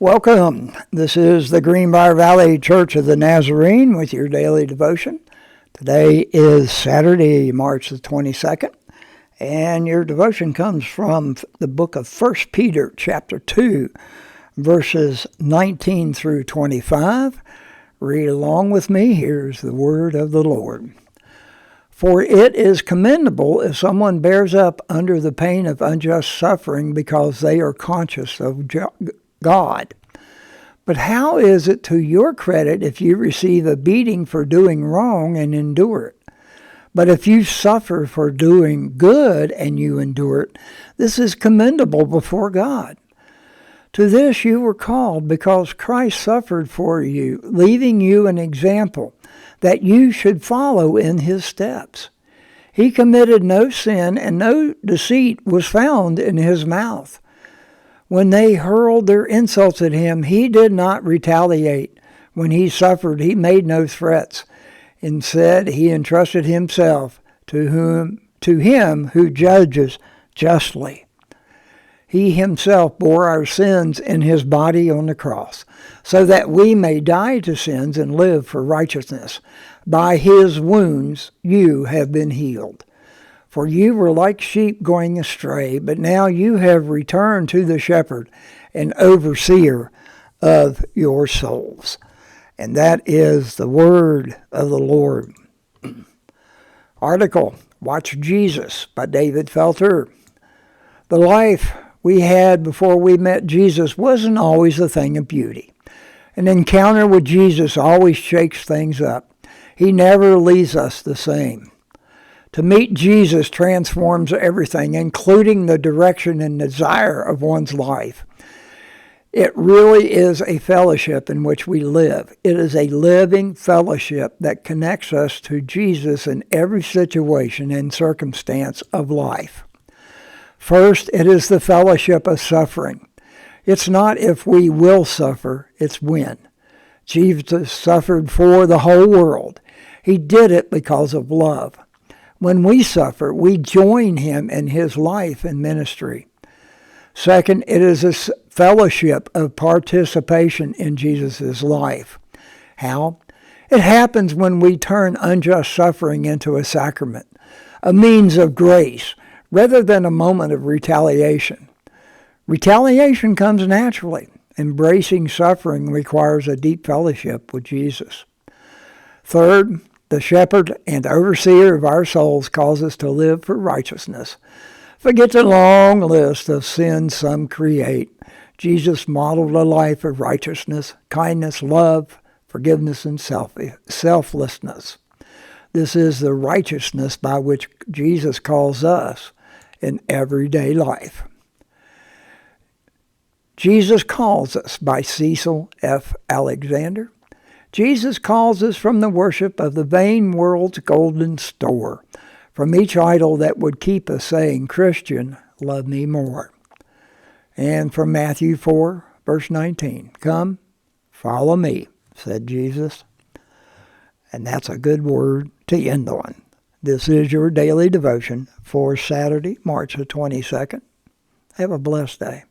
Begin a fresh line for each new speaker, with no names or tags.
Welcome. This is the Greenbrier Valley Church of the Nazarene with your daily devotion. Today is Saturday, March the 22nd, and your devotion comes from the book of 1 Peter chapter 2, verses 19 through 25. Read along with me. Here's the word of the Lord. For it is commendable if someone bears up under the pain of unjust suffering because they are conscious of God. But how is it to your credit if you receive a beating for doing wrong and endure it? But if you suffer for doing good and you endure it, this is commendable before God. To this you were called because Christ suffered for you, leaving you an example that you should follow in his steps. He committed no sin, and no deceit was found in his mouth. When they hurled their insults at him, he did not retaliate. When he suffered, he made no threats. Instead, he entrusted himself to him who judges justly. He himself bore our sins in his body on the cross, so that we may die to sins and live for righteousness. By his wounds you have been healed. For you were like sheep going astray, but now you have returned to the shepherd and overseer of your souls. And that is the word of the Lord. Article, Watch Jesus by David Felter. The life we had before we met Jesus wasn't always a thing of beauty. An encounter with Jesus always shakes things up. He never leaves us the same. To meet Jesus transforms everything, including the direction and desire of one's life. It really is a fellowship in which we live. It is a living fellowship that connects us to Jesus in every situation and circumstance of life. First, it is the fellowship of suffering. It's not if we will suffer, it's when. Jesus suffered for the whole world. He did it because of love. When we suffer, we join him in his life and ministry. Second, it is a fellowship of participation in Jesus' life. How? It happens when we turn unjust suffering into a sacrament, a means of grace, rather than a moment of retaliation. Retaliation comes naturally. Embracing suffering requires a deep fellowship with Jesus. Third, the shepherd and overseer of our souls calls us to live for righteousness. Forget the long list of sins some create. Jesus modeled a life of righteousness, kindness, love, forgiveness, and selflessness. This is the righteousness by which Jesus calls us in everyday life. Jesus calls us by Cecil F. Alexander. Jesus calls us from the worship of the vain world's golden store, from each idol that would keep us saying, Christian, love me more. And from Matthew 4, verse 19, Come, follow me, said Jesus. And that's a good word to end on. This is your daily devotion for Saturday, March the 22nd. Have a blessed day.